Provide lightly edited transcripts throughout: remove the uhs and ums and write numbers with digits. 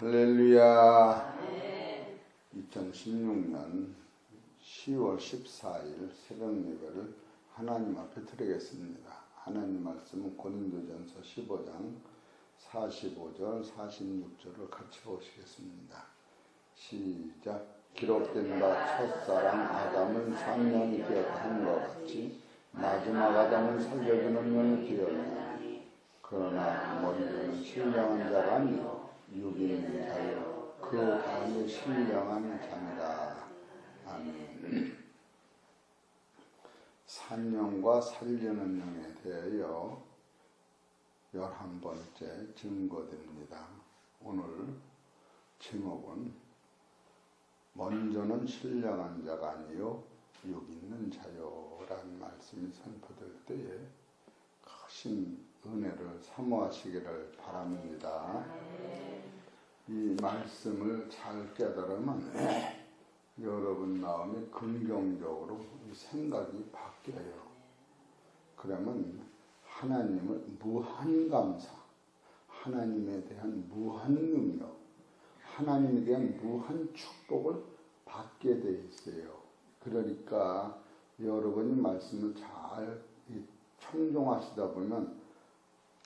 할렐루야. 2016년 10월 14일 새벽 예배를 하나님 앞에 드리겠습니다. 하나님 말씀은 고린도전서 15장 45절 46절을 같이 보시겠습니다. 시작. 기록된 바 첫사랑 아담은 상령이 되었다 한 것 같이 마지막 아담은 살려주는 영이 되었나니 그러나 먼저는 신령한 자가 아니요 육인의 자요 그 다음에 신령한 자니라. 아멘. 산령과 살려는 영에 대하여 11번째 증거됩니다. 오늘 제목은 먼저는 신령한 자가 아니요 육 있는 자요 라는 말씀이 선포될 때에 크신 은혜를 사모하시기를 바랍니다. 이 말씀을 잘 깨달으면 여러분 마음이 긍정적으로 생각이 바뀌어요. 그러면 하나님을 무한 감사, 하나님에 대한 무한 능력, 하나님에 대한 무한 축복을 받게 돼 있어요. 그러니까 여러분이 말씀을 잘 청종하시다 보면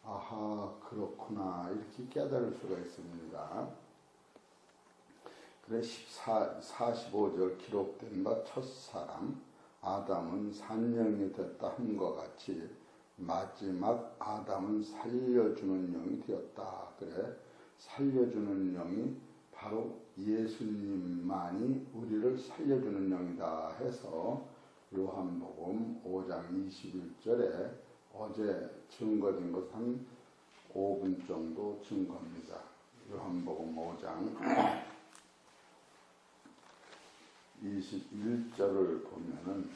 아하 그렇구나 이렇게 깨달을 수가 있습니다. 그래 45절 기록된 바 첫사람 아담은 산령이 됐다 한 것 같이 마지막 아담은 살려주는 영이 되었다. 그래 살려주는 영이 바로 예수님만이 우리를 살려주는 영이다 해서 요한복음 5장 21절에 어제 증거된 것 한 5분 정도 증거입니다. 요한복음 5장 21절을 보면은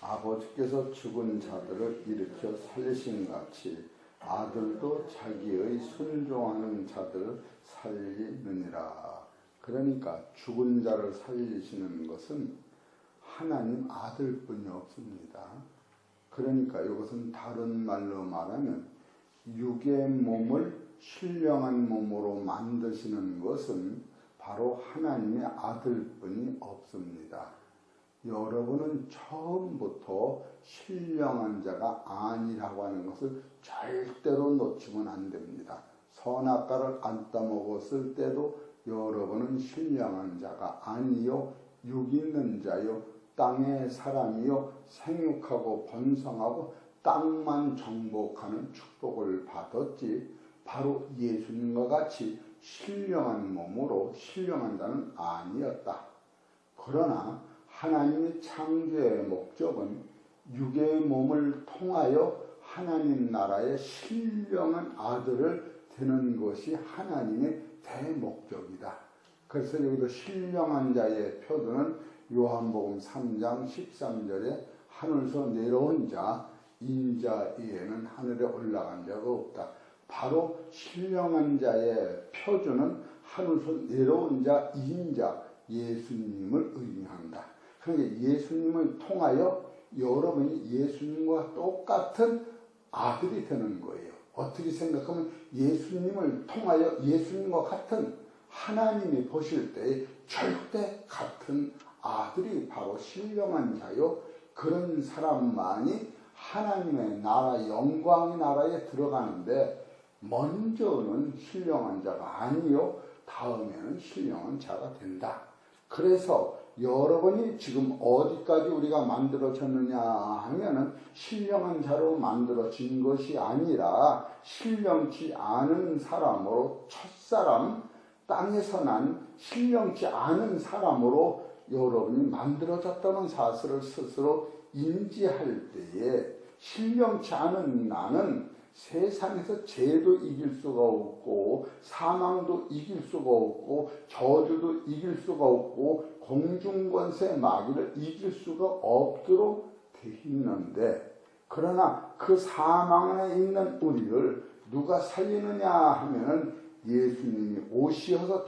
아버지께서 죽은 자들을 일으켜 살리신 같이 아들도 자기의 순종하는 자들을 살리느니라. 그러니까 죽은 자를 살리시는 것은 하나님 아들뿐이 없습니다. 그러니까 이것은 다른 말로 말하면 육의 몸을 신령한 몸으로 만드시는 것은 바로 하나님의 아들뿐이 없습니다. 여러분은 처음부터 신령한 자가 아니라고 하는 것을 절대로 놓치면 안 됩니다. 선악과를 안 따먹었을 때도 여러분은 신령한 자가 아니요 육 있는 자요 땅의 사람이요 생육하고 번성하고 땅만 정복하는 축복을 받았지 바로 예수님과 같이 신령한 몸으로 신령한 자는 아니었다. 그러나 하나님의 창조의 목적은 육의 몸을 통하여 하나님 나라의 신령한 아들을 되는 것이 하나님의 대목적이다. 그래서 여기도 신령한 자의 표준은 요한복음 3장 13절에 하늘에서 내려온 자 인자 이에는 하늘에 올라간 자가 없다. 바로 신령한 자의 표준은 하늘에서 내려온 자 인자 예수님을 의미한다. 그러니까 예수님을 통하여 여러분이 예수님과 똑같은 아들이 되는 거예요. 어떻게 생각하면 예수님을 통하여 예수님과 같은 하나님이 보실 때 절대 같은 아들이 바로 신령한 자요. 그런 사람만이 하나님의 나라 영광의 나라에 들어가는데 먼저는 신령한 자가 아니요 다음에는 신령한 자가 된다. 그래서 여러분이 지금 어디까지 우리가 만들어졌느냐 하면은 신령한 자로 만들어진 것이 아니라 신령치 않은 사람으로 첫사람 땅에서 난 신령치 않은 사람으로 여러분이 만들어졌다는 사실을 스스로 인지할 때에 신령치 않은 나는 세상에서 죄도 이길 수가 없고 사망도 이길 수가 없고 저주도 이길 수가 없고 공중권세 마귀를 이길 수가 없도록 돼 있는데 그러나 그 사망 안에 있는 우리를 누가 살리느냐 하면은 예수님이 오시어서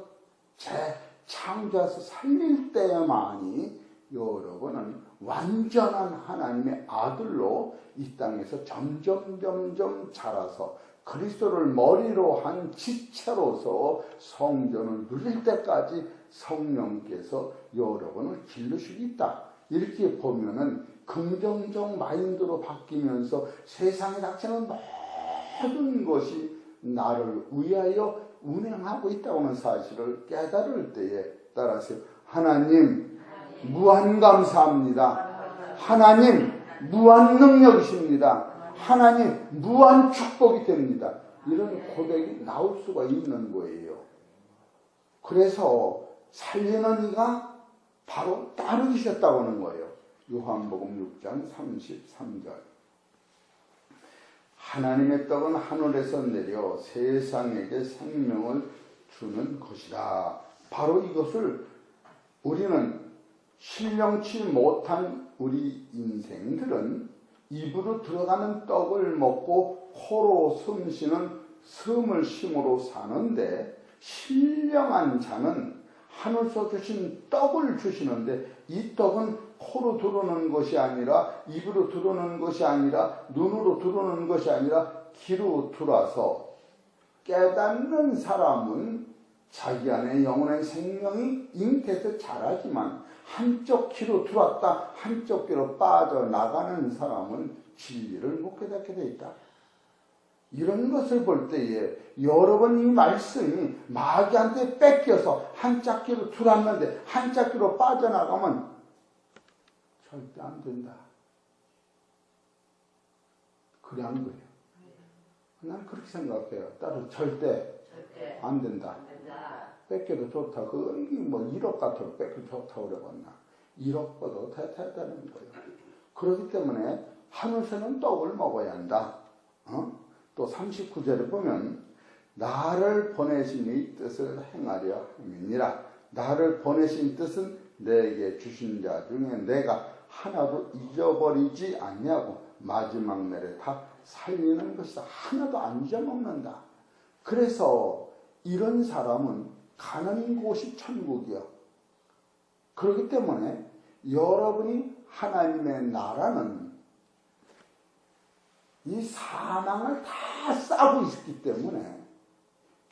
재창조해서 살릴 때만이 여러분은 완전한 하나님의 아들로 이 땅에서 점점 자라서 그리스도를 머리로 한 지체로서 성전을 누릴 때까지 성령께서 여러분을 기르시겠다. 이렇게 보면은 긍정적 마인드로 바뀌면서 세상에 닥치는 모든 것이 나를 위하여 운행하고 있다는 사실을 깨달을 때에 따라서 하나님 무한 감사합니다. 하나님 무한 능력이십니다. 하나님 무한 축복이 됩니다. 이런 고백이 나올 수가 있는 거예요. 그래서 살리는 이가 바로 따르셨다고 하는 거예요. 요한복음 6장 33절. 하나님의 떡은 하늘에서 내려 세상에게 생명을 주는 것이다. 바로 이것을 우리는 신령치 못한 우리 인생들은 입으로 들어가는 떡을 먹고 코로 숨쉬는 숨을 쉼으로 사는데, 신령한 자는 하늘에서 주신 떡을 주시는데 이 떡은 코로 들어오는 것이 아니라 입으로 들어오는 것이 아니라 눈으로 들어오는 것이 아니라 귀로 들어와서 깨닫는 사람은 자기 안에 영원한 생명이 잉태해서 자라지만 한쪽 귀로 들어왔다 한쪽 귀로 빠져나가는 사람은 진리를 못 깨닫게 되어 있다. 이런 것을 볼 때에 여러분 이 말씀이 마귀한테 뺏겨서 한짝 귀로 들어왔는데 한짝 귀로 빠져나가면 절대 안 된다. 그래 한 거예요. 난 그렇게 생각해요. 따로 절대 안 된다. 뺏겨도 좋다. 그게 뭐 1억 같아도 뺏겨도 좋다고 그러겠나. 1억보다 대단한 거예요. 그렇기 때문에 하늘새는 떡을 먹어야 한다. 또 39절에 보면 나를 보내신 이 뜻을 행하려 함이니라. 나를 보내신 뜻은 내게 주신 자 중에 내가 하나도 잊어버리지 않냐고 마지막 날에 다 살리는 것이다. 하나도 안 잊어먹는다. 그래서 이런 사람은 가는 곳이 천국이요. 그렇기 때문에 여러분이 하나님의 나라는 이 사망을 다 싸고 있기 때문에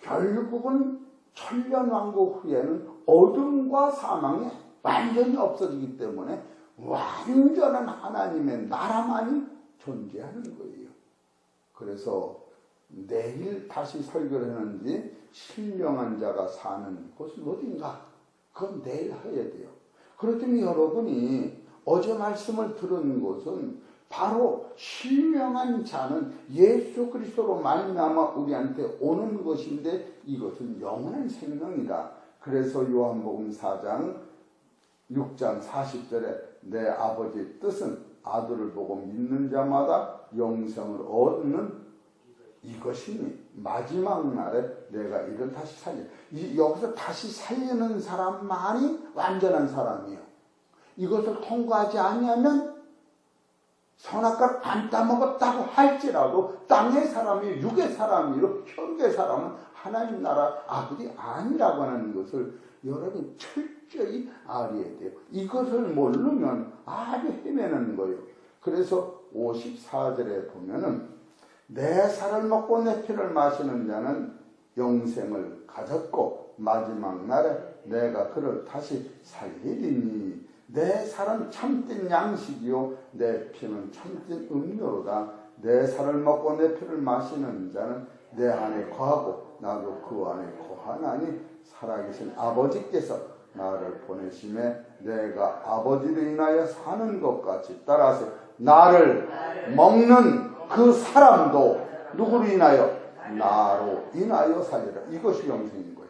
결국은 천년왕국 후에는 어둠과 사망이 완전히 없어지기 때문에 완전한 하나님의 나라만이 존재하는 거예요. 그래서 내일 다시 설교를 했는지 신령한 자가 사는 곳은 어딘가? 그건 내일 해야 돼요. 그렇다면 여러분이 어제 말씀을 들은 것은 바로 신령한 자는 예수 그리스도로 말미암아 우리한테 오는 것인데 이것은 영원한 생명이다. 그래서 요한복음 4장 6장 40절에 내 아버지의 뜻은 아들을 보고 믿는 자마다 영생을 얻는 이것이니 마지막 날에 내가 이를 다시 살려. 여기서 다시 살리는 사람만이 완전한 사람이에요. 이것을 통과하지 아니하면 선악과를 안 따먹었다고 할지라도 땅의 사람이 육의 사람이로 혈육의 사람은 하나님 나라 아들이 아니라고 하는 것을 여러분이 철저히 알아야 돼요. 이것을 모르면 아주 헤매는 거예요. 그래서 54절에 보면은 내 살을 먹고 내 피를 마시는 자는 영생을 가졌고 마지막 날에 내가 그를 다시 살리리니 내 살은 참된 양식이요 내 피는 참된 음료로다. 내 살을 먹고 내 피를 마시는 자는 내 안에 거하고 나도 그 안에 거하나니 살아계신 아버지께서 나를 보내심에 내가 아버지로 인하여 사는 것 같이 따라서 나를 먹는 그 사람도 누구로 인하여? 나로 인하여 살리라. 이것이 영생인 거예요.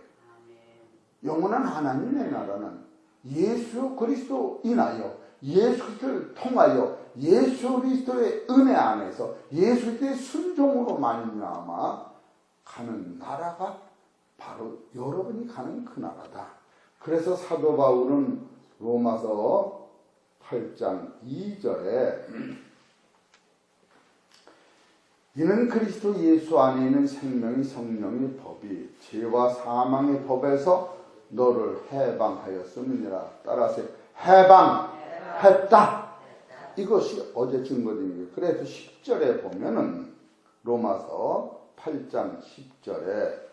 영원한 하나님의 나라는 예수 그리스도 인하여 예수 그리스도를 통하여 예수 그리스도의 은혜 안에서 예수 그리스도의 순종으로 말미암아 가는 나라가 바로 여러분이 가는 그 나라다. 그래서 사도 바울은 로마서 8장 2절에 이는 그리스도 예수 안에 있는 생명이 성령의 법이 죄와 사망의 법에서 너를 해방하였음이니라. 따라서 해방했다. 이것이 어제 증거된 거예요. 그래서 10절에 보면은 로마서 8장 10절에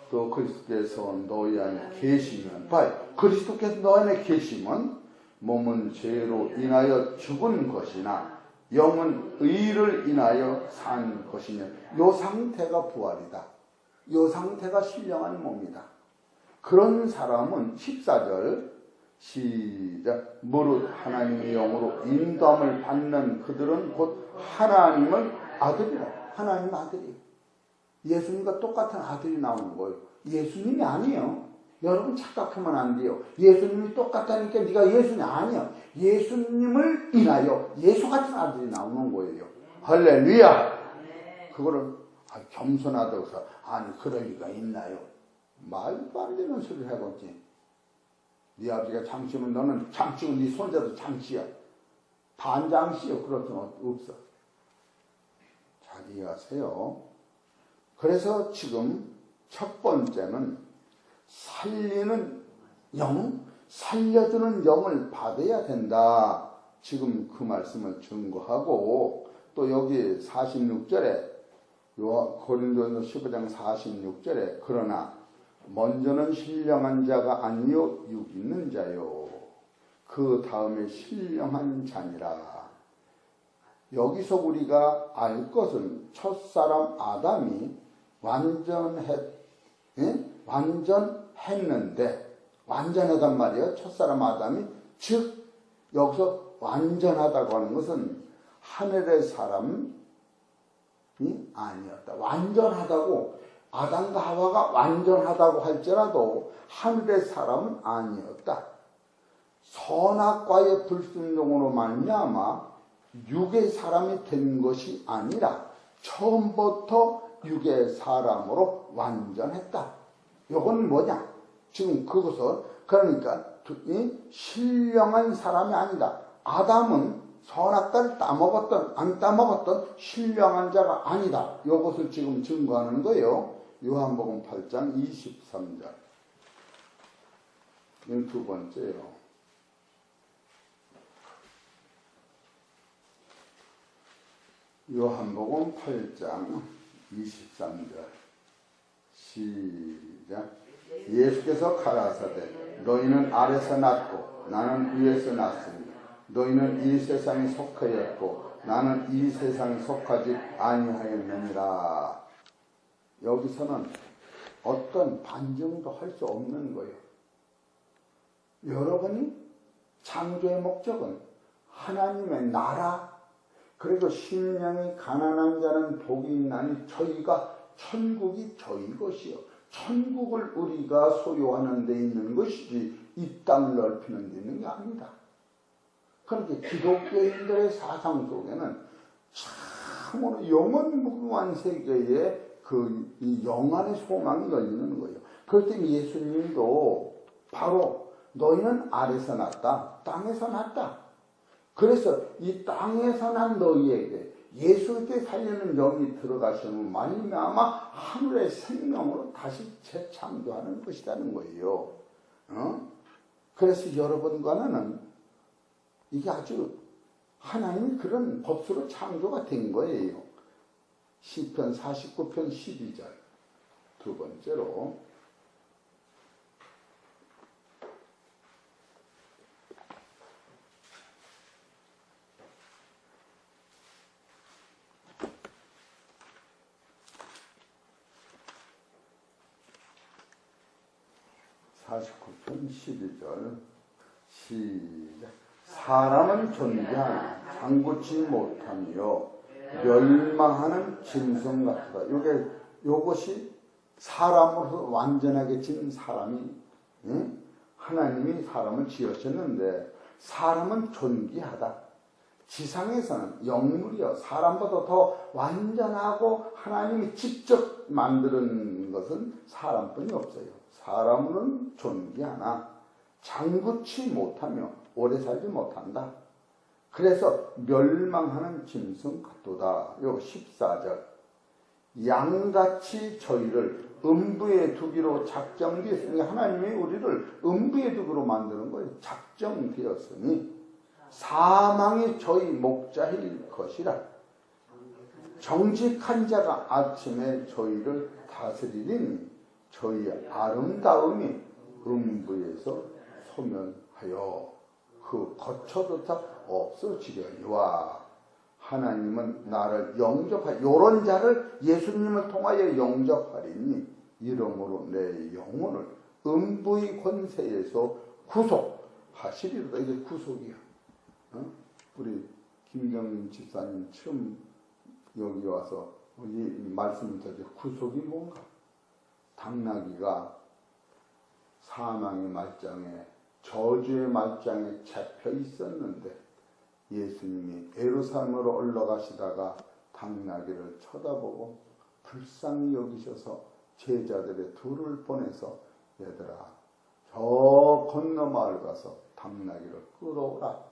또 그리스도께서 너희 안에 계시면 봐요. 그리스도께서 너희 안에 계시면 몸은 죄로 인하여 죽은 것이나 영은 의를 인하여 산 것이며 요 상태가 부활이다. 요 상태가 신령한 몸이다. 그런 사람은 14절 시작 무릇 하나님의 영으로 인도함을 받는 그들은 곧 하나님의 아들이라. 하나님 아들이 예수님과 똑같은 아들이 나오는 거예요. 예수님이 아니에요. 여러분 착각하면 안 돼요. 예수님이 똑같다니까 네가 예수님이 아니야. 예수님을 인하여 예수 같은 아들이 나오는 거예요. 할렐루야. 그거를 겸손하다고 해서 아니 그럴 리가 있나요? 말도 안 되는 소리를 해봤지. 네 아버지가 장씨면 너는 장씨고 네 손자도 장씨야. 반장씨요. 그럴 수는 없어. 잘 이해하세요. 그래서 지금 첫 번째는 살리는 영, 살려주는 영을 받아야 된다. 지금 그 말씀을 증거하고 또 여기 46절에 고린도전서 15장 46절에 그러나 먼저는 신령한 자가 아니요 육 있는 자요 그 다음에 신령한 자니라. 여기서 우리가 알 것은 첫사람 아담이 완전했는데 완전하단 말이에요. 첫사람 아담이 즉 여기서 완전하다고 하는 것은 하늘의 사람이 아니었다. 완전하다고 아담과 하와가 완전하다고 할지라도 하늘의 사람은 아니었다. 선악과의 불순종으로 말미암아 육의 사람이 된 것이 아니라 처음부터 육의 사람으로 완전했다. 이건 뭐냐? 지금 그것은 그러니까 신령한 사람이 아니다. 아담은 선악과를 따먹었던 안 따먹었던 신령한 자가 아니다. 이것을 지금 증거하는 거예요. 요한복음 8장 23절. 이건 두 번째요. 요한복음 8장 23절 시작. 예수께서 가라사대 너희는 아래서 났고 나는 위에서 났으니 너희는 이 세상에 속하였고 나는 이 세상에 속하지 아니하였느니라. 여기서는 어떤 반증도 할 수 없는 거예요. 여러분이 창조의 목적은 하나님의 나라, 그리고 심령이 가난한 자는 복이 있나니 저희가 천국이 저희 것이요 천국을 우리가 소유하는 데 있는 것이지 이 땅을 넓히는 데 있는 게 아니다. 그런데 기독교인들의 사상 속에는 참으로 영원무궁한 세계에 이 영안의 소망이 열리는 거예요. 그럴 때 예수님도 바로 너희는 아래서 났다, 땅에서 났다. 그래서 이 땅에서 난 너희에게 예수께 살리는 영이 들어가시는 말미암아 하늘의 생명으로 다시 재창조하는 것이라는 거예요. 그래서 여러분과는 이게 아주 하나님이 그런 법수로 창조가 된 거예요. 시편 49편 12절 두 번째로 (49편 12절) 시작. 사람은 존귀하나 장구치 못하며 멸망하는 짐승 같다. 요것이 사람으로서 완전하게 진 사람이, 하나님이 사람을 지으셨는데 사람은 존귀하다. 지상에서는 영물이요 사람보다 더 완전하고 하나님이 직접 만드는 것은 사람뿐이 없어요. 사람은 존귀하나 장구치 못하며 오래 살지 못한다. 그래서 멸망하는 짐승 같도다. 요 14절. 양같이 저희를 음부에 두기로 작정되었으니 하나님이 우리를 음부에 두기로 만드는 거예요. 작정되었으니 사망이 저희 목자일 것이라. 정직한 자가 아침에 저희를 다스리니 저희 아름다움이 음부에서 소멸하여 그 거처조차 없어지려니와 하나님은 나를 영접하여 요런 자를 예수님을 통하여 영접하리니 이러므로 내 영혼을 음부의 권세에서 구속하시리로다. 이게 구속이야. 우리 김경민 집사님 처음 여기 와서 이 말씀을 듣지 구속이 뭔가? 당나귀가 사망의 말장에 저주의 말장에 잡혀 있었는데 예수님이 예루살렘으로 올라가시다가 당나귀를 쳐다보고 불쌍히 여기셔서 제자들의 둘을 보내서 얘들아 저 건너 마을 가서 당나귀를 끌어오라.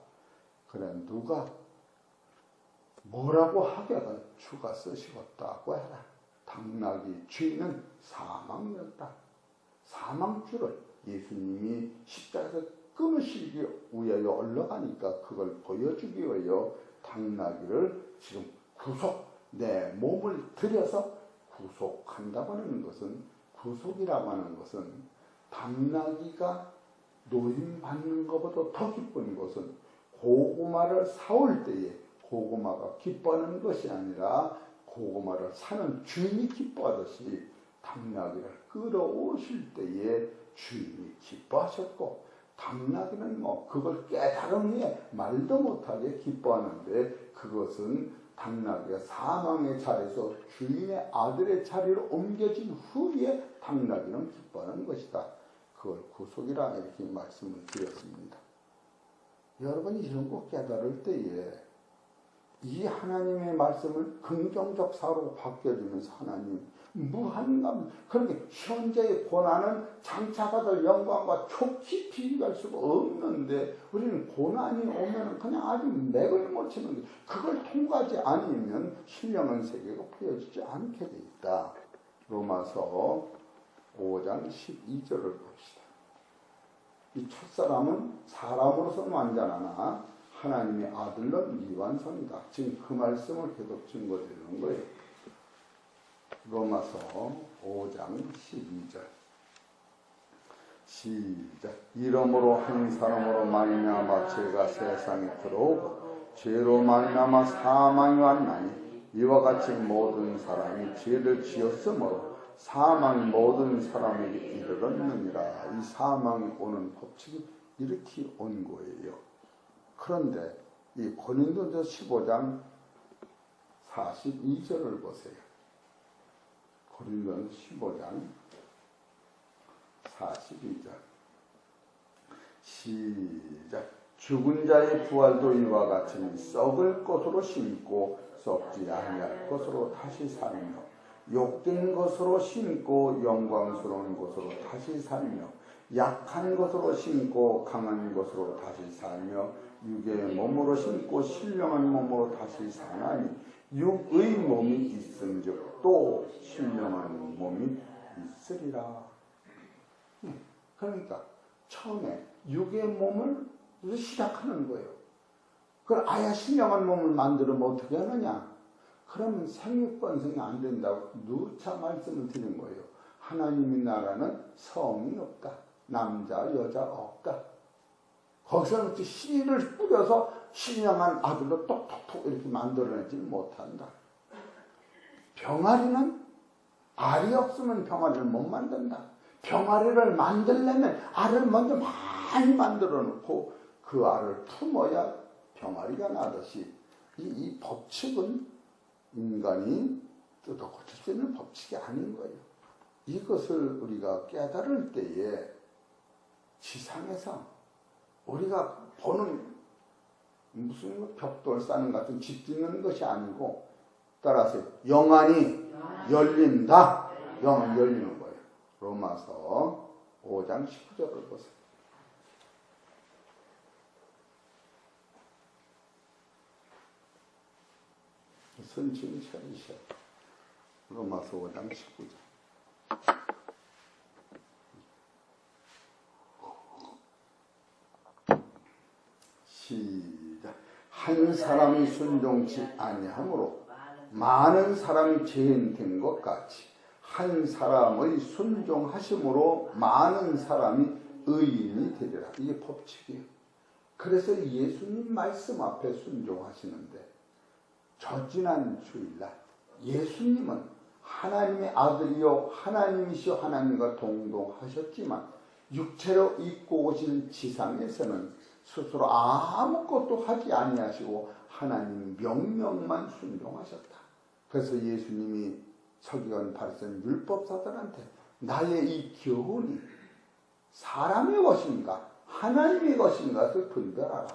그래 누가 뭐라고 하게가 주가 쓰시겠다고 해라. 당나귀 주인은 사망이었다. 사망주를 예수님이 십자가에서 끊으시기 위하여 올라가니까 그걸 보여주기 위하여 당나귀를 지금 내 몸을 들여서 구속한다고 하는 것은 구속이라고 하는 것은 당나귀가 노임받는 것보다 더 기쁜 것은 고구마를 사올 때에 고구마가 기뻐하는 것이 아니라 고구마를 사는 주인이 기뻐하듯이 당나귀를 끌어오실 때에 주인이 기뻐하셨고 당나귀는 그걸 깨달은 후에 말도 못하게 기뻐하는데 그것은 당나귀가 사망의 자리에서 주인의 아들의 자리로 옮겨진 후에 당나귀는 기뻐하는 것이다. 그걸 구속이라 이렇게 말씀을 드렸습니다. 여러분이 이런 거 깨달을 때에 이 하나님의 말씀을 긍정적 사로 바뀌어주면서 하나님 무한감 그렇게 현재의 고난은 장차받을 영광과 촉히 비교할 수가 없는데 우리는 고난이 오면 그냥 아주 맥을 못 치는 게 그걸 통과하지 않으면 신령한 세계가 보여지지 않게 돼 있다. 로마서 5장 12절을 봅시다. 이 첫사람은 사람으로서는 완전하나 하나님의 아들로 미완성이다. 지금 그 말씀을 계속 증거드리는 거예요. 로마서 5장 12절 시작. 이러므로 한 사람으로 말미암아 죄가 세상에 들어오고 죄로 말미암아 사망이 왔나니 이와 같이 모든 사람이 죄를 지었으므로 사망이 모든 사람에게 이르렀느니라. 이 사망이 오는 법칙이 이렇게 온 거예요. 그런데 이 고린도전서 15장 42절을 보세요. 고린도전서 15장 42절 시작. 죽은 자의 부활도 이와 같이 썩을 것으로 심고 썩지 아니할 것으로 다시 살며 욕된 것으로 심고 영광스러운 것으로 다시 살며 약한 것으로 심고 강한 것으로 다시 살며 육의 몸으로 심고 신령한 몸으로 다시 사나니 육의 몸이 있음즉 또 신령한 몸이 있으리라. 그러니까 처음에 육의 몸을 시작하는 거예요. 그걸 아야 신령한 몸을 만들면 어떻게 하느냐? 그러면 생육번성이 안 된다고 누차 말씀을 드린 거예요. 하나님의 나라는 성이 없다. 남자 여자 없다. 거기서 씨를 뿌려서 신령한 아들로 똑똑똑 이렇게 만들어내지 못한다. 병아리는 알이 없으면 병아리를 못 만든다. 병아리를 만들려면 알을 먼저 많이 만들어 놓고 그 알을 품어야 병아리가 나듯이 이 법칙은 인간이 뜯어 고칠 수 있는 법칙이 아닌 거예요. 이것을 우리가 깨달을 때에 지상에서 우리가 보는 무슨 벽돌 쌓는 같은 집 짓는 것이 아니고 따라서 영안이 열린다. 영안이 열리는 거예요. 로마서 5장 19절을 보세요. 선칭 차리셔. 로마서 5장 19절. 시작. 한 사람이 순종치 아니하므로 많은 사람이 죄인된 것 같이 한 사람의 순종하심으로 많은 사람이 의인이 되리라. 이게 법칙이에요. 그래서 예수님 말씀 앞에 순종하시는데 저 지난 주일날 예수님은 하나님의 아들이요 하나님이시여 하나님과 동동하셨지만 육체로 입고 오신 지상에서는 스스로 아무것도 하지 아니하시고 하나님 명령만 순종하셨다. 그래서 예수님이 서기관 바리새인 율법사들한테 나의 이 교훈이 사람의 것인가 하나님의 것인가를 분별하라.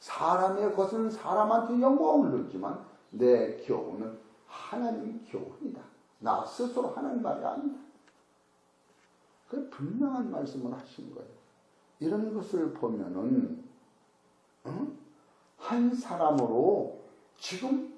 사람의 것은 사람한테 영광을 누리지만 내 교훈은 하나님 교훈이다. 나 스스로 하는 말이 아니다. 그 분명한 말씀을 하신 거예요. 이런 것을 보면은 한 사람으로 지금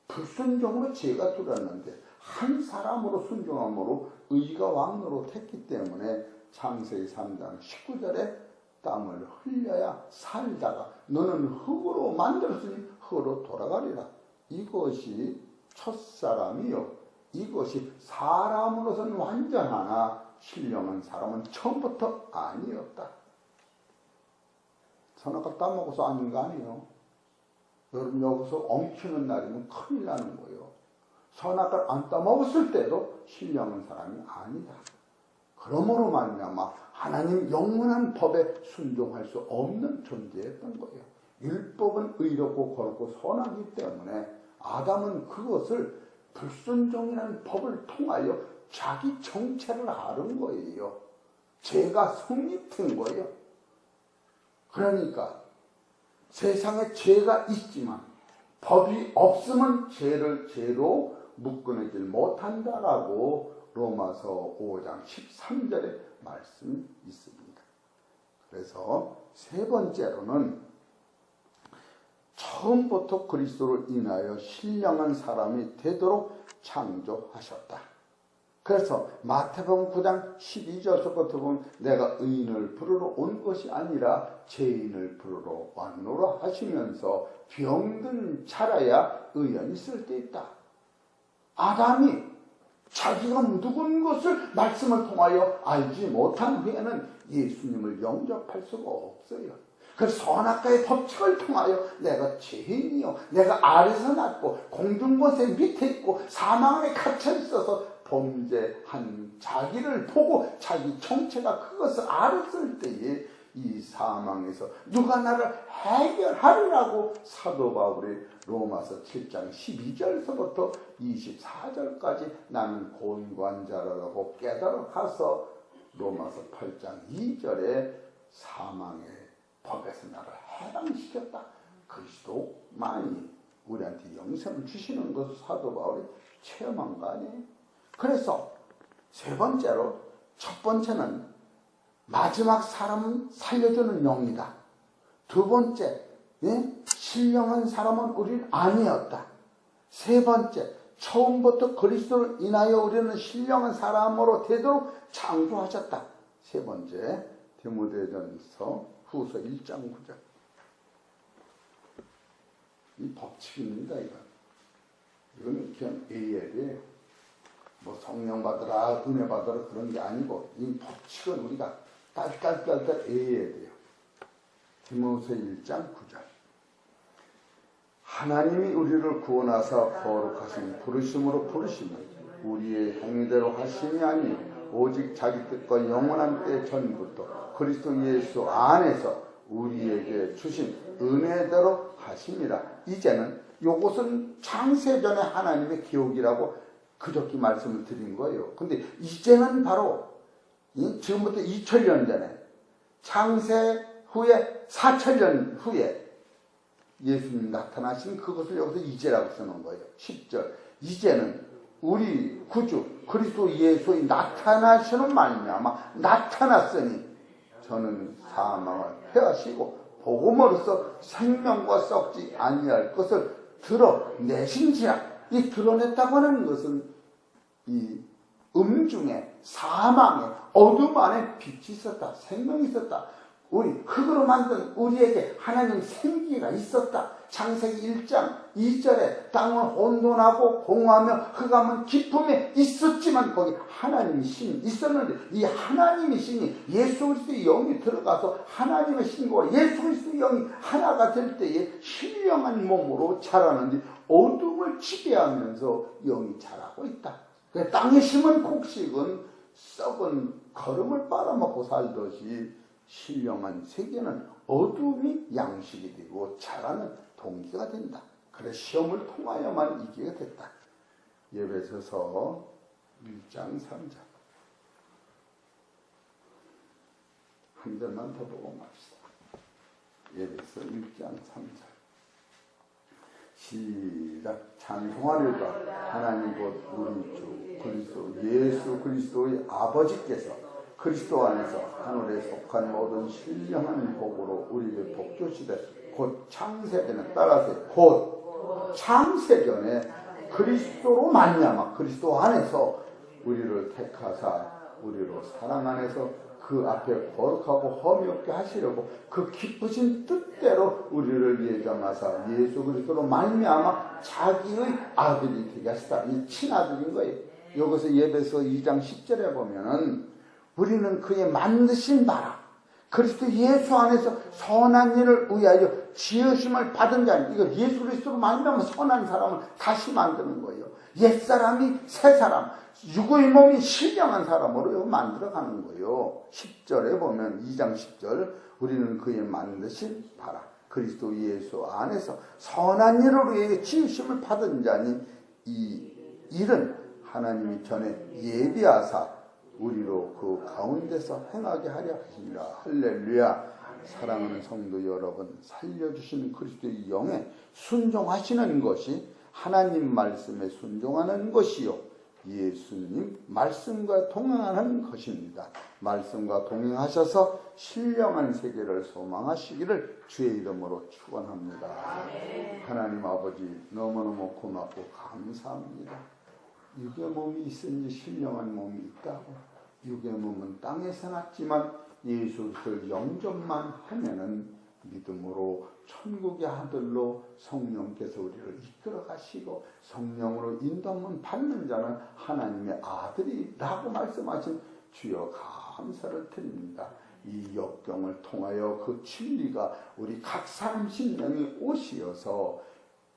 불순종으로 죄가 들었는데 한 사람으로 순종함으로 의가 왕노로 됐기 때문에 창세기 3장 19절에 땀을 흘려야 살다가 너는 흙으로 만들었으니 흙으로 돌아가리라. 이것이 첫사람이요. 이것이 사람으로서는 완전하나 신령한 사람은 처음부터 아니었다. 선악과 따먹어서 아닌 거 아니에요. 여러분 여기서 엉키는 날이면 큰일 나는 거예요. 선악과를 안 따먹었을 때도 신령한 사람이 아니다. 그러므로 말미암아 하나님 영원한 법에 순종할 수 없는 존재였던 거예요. 율법은 의롭고 거룩고 선하기 때문에 아담은 그것을 불순종이라는 법을 통하여 자기 정체를 앓은 거예요. 죄가 성립된 거예요. 그러니까 세상에 죄가 있지만 법이 없으면 죄를 죄로 묶어내질 못한다라고 로마서 5장 13절에 말씀이 있습니다. 그래서 세 번째로는 처음부터 그리스도를 인하여 신령한 사람이 되도록 창조하셨다. 그래서 마태복음 9장 12절부터 보면 내가 의인을 부르러 온 것이 아니라 죄인을 부르러 왔노라 하시면서 병든 자라야 의인이 쓸 데 있다. 아담이 자기가 누군 것을 말씀을 통하여 알지 못한 후에는 예수님을 영접할 수가 없어요. 그 선악과의 법칙을 통하여 내가 죄인이요, 내가 아래서 났고 공중권세 밑에 있고 사망 안에 갇혀 있어서 범죄한 자기를 보고 자기 정체가 그것을 알았을 때에 이 사망에서 누가 나를 해결하리라고 사도 바울이 로마서 7장 12절서부터 24절까지 나는 고인관자라고 깨달아 가서 로마서 8장 2절에 사망의 법에서 나를 해방시켰다. 그리스도만이 우리한테 영생을 주시는 것을 사도 바울이 체험한 거 아니에요? 그래서 세 번째로 첫 번째는 마지막 사람은 살려주는 영이다. 두 번째, 신령한 사람은 우리는 아니었다. 세 번째, 처음부터 그리스도를 인하여 우리는 신령한 사람으로 되도록 창조하셨다. 세 번째, 디모데전서 후서 1장 9절. 이 법칙입니다, 이건. 이거는 그냥 AL이에요. 뭐 성령 받으라, 은혜 받으라 그런 게 아니고 이 법칙은 우리가 딸딸딸딸 애해야 돼요. 디모데 1장 9절. 하나님이 우리를 구원하사 거룩하신 부르심으로 부르시면 우리의 행위대로 하심이 아니요 오직 자기 뜻과 영원한 때 전부터 그리스도 예수 안에서 우리에게 주신 은혜대로 하심이라. 이제는 요것은 창세전에 하나님의 기록이라고 그저께 말씀을 드린 거예요. 근데 이제는 바로 지금부터 2000년 전에 창세 후에 4000년 후에 예수님 나타나신 그것을 여기서 이제라고 쓰는 거예요. 10절. 이제는 우리 구주 그리스도 예수의 나타나시는 말미암아 나타났으니 저는 사망을 패하시고 복음으로써 생명과 썩지 아니할 것을 드러내신지라. 이 드러냈다고 하는 것은 이 중에 사망에 어둠 안에 빛이 있었다. 생명이 있었다. 우리 흙으로 만든 우리에게 하나님 생기가 있었다. 창세기 1장 2절에 땅은 혼돈하고 공허하며 흑암은 깊음에 있었지만 거기 하나님의 신이 있었는데 이 하나님의 신이 예수 그리스도의 영이 들어가서 하나님의 신과 예수 그리스도의 영이 하나가 될 때에 신령한 몸으로 자라는지 어둠을 지배하면서 영이 자라고 있다. 땅에 심은 곡식은 썩은 거름을 빨아먹고 살듯이 신령한 세계는 어둠이 양식이 되고 자라는 동기가 된다. 그래 시험을 통하여만 이기게 됐다. 에베소서 1장 3절 한 절만 더 보고 맙시다. 에베소 1장 3절 시작. 찬송하리로다. 하나님 곧 우리 주 그리스도 예수 그리스도의 아버지께서 그리스도 안에서 하늘에 속한 모든 신령한 복으로 우리에게 복 주시되 곧 창세전에 따라서 곧 창세전에 그리스도로 말미암아 그리스도 안에서 우리를 택하사 우리로 사랑 안에서 그 앞에 거룩하고 험이 없게 하시려고 그 기쁘신 뜻대로 우리를 예정하사 예수 그리스도로 말미암아 자기의 아들이 되게 하시다. 이 친아들인 거예요. 여기서 에베소 2장 10절에 보면은 우리는 그의 만드신 바라 그리스도 예수 안에서 선한 일을 위하여 지으심을 받은 자니 이거 예수 그리스도로 말미암아 선한 사람을 다시 만드는 거예요. 옛사람이 새사람 육의 몸이 신령한 사람으로 만들어가는 거예요. 10절에 보면 2장 10절 우리는 그의 만드신 바라 그리스도 예수 안에서 선한 일을 위하여 지으심을 받은 자니 이 일은 하나님이 전에 예비하사 우리로 그 가운데서 행하게 하려 하시니라. 할렐루야. 사랑하는 성도 여러분, 살려주시는 그리스도의 영에 순종하시는 것이 하나님 말씀에 순종하는 것이요 예수님 말씀과 동행하는 것입니다. 말씀과 동행하셔서 신령한 세계를 소망하시기를 주의 이름으로 축원합니다. 하나님 아버지 너무너무 고맙고 감사합니다. 육의 몸이 있으니 신령한 몸이 있다고. 육의 몸은 땅에서 났지만 예수 그리스도를 영접만 하면은 믿음으로 천국의 아들로 성령께서 우리를 이끌어 가시고 성령으로 인도만 받는 자는 하나님의 아들이라고 말씀하신 주여 감사를 드립니다. 이 역경을 통하여 그 진리가 우리 각 사람 심령이 옷이어서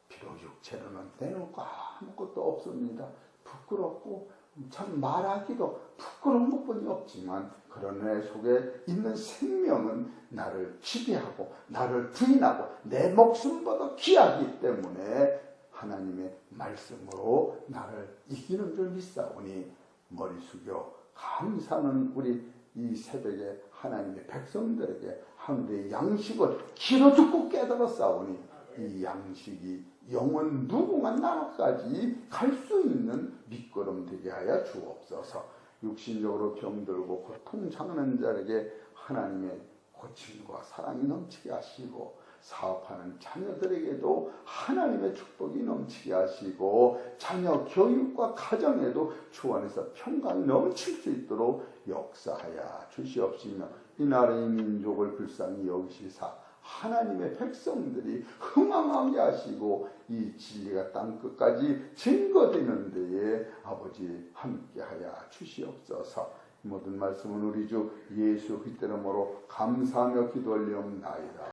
비록 육체로는 내놓고 아무것도 없습니다. 부끄럽고 참 말하기도 부끄러운 것뿐이 없지만 그런 내 속에 있는 생명은 나를 지배하고 나를 부인하고 내 목숨보다 귀하기 때문에 하나님의 말씀으로 나를 이기는 줄 믿사오니 머리 숙여 감사는 우리 이 새벽에 하나님의 백성들에게 하늘의 양식을 귀로 듣고 깨달았사오니 이 양식이 영원 무궁한 나라까지 갈 수 있는 밑거름 되게 하여 주옵소서. 육신적으로 병들고 고통 당하는 자에게 하나님의 고침과 사랑이 넘치게 하시고 사업하는 자녀들에게도 하나님의 축복이 넘치게 하시고 자녀 교육과 가정에도 주 안에서 평강이 넘칠 수 있도록 역사하여 주시옵시며 이 나라의 민족을 불쌍히 여기시사 하나님의 백성들이 흥왕하게 하시고 이 진리가 땅끝까지 증거되는 데에 아버지 함께하여 주시옵소서. 모든 말씀은 우리 주 예수 그리스도 이름으로 감사하며 기도하옵나이다.